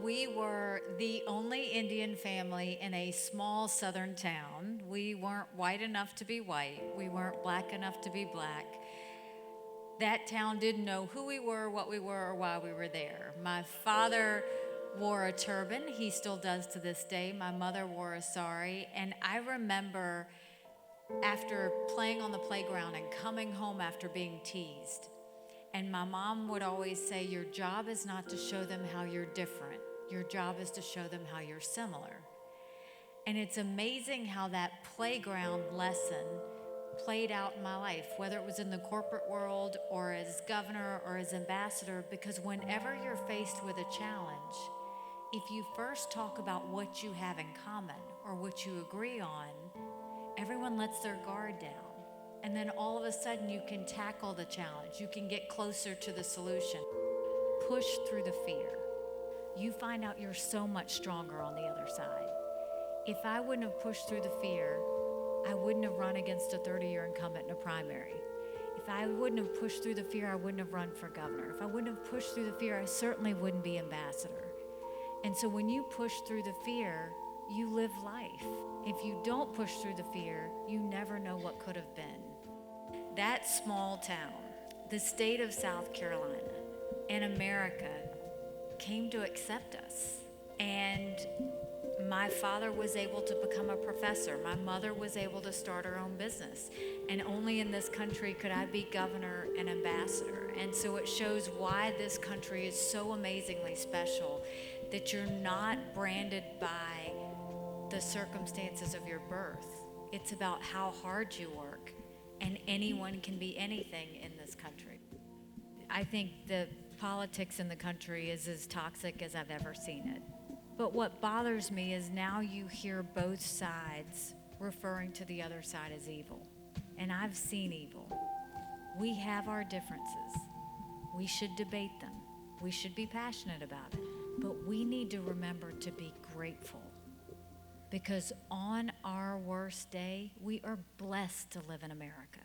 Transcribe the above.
We were the only Indian family in a small southern town. We weren't white enough to be white. We weren't black enough to be black. That town didn't know who we were, what we were, or why we were there. My father wore a turban. He still does to this day. My mother wore a sari. And I remember after playing on the playground and coming home after being teased. And my mom would always say, your job is not to show them how you're different. Your job is to show them how you're similar. And it's amazing how that playground lesson played out in my life, whether it was in the corporate world or as governor or as ambassador, because whenever you're faced with a challenge, if you first talk about what you have in common or what you agree on, everyone lets their guard down. And then all of a sudden you can tackle the challenge. You can get closer to the solution. Push through the fear. You find out you're so much stronger on the other side. If I wouldn't have pushed through the fear, I wouldn't have run against a 30-year incumbent in a primary. If I wouldn't have pushed through the fear, I wouldn't have run for governor. If I wouldn't have pushed through the fear, I certainly wouldn't be ambassador. And so when you push through the fear, you live life. If you don't push through the fear, you never know what could have been. That small town, the state of South Carolina, and America came to accept us. And my father was able to become a professor. My mother was able to start her own business. And only in this country could I be governor and ambassador. And so it shows why this country is so amazingly special, that you're not branded by the circumstances of your birth. It's about how hard you work. And anyone can be anything in this country. I think the politics in the country is as toxic as I've ever seen it. But what bothers me is now you hear both sides referring to the other side as evil. And I've seen evil. We have our differences. We should debate them. We should be passionate about it. But we need to remember to be grateful. Because on our worst day, we are blessed to live in America.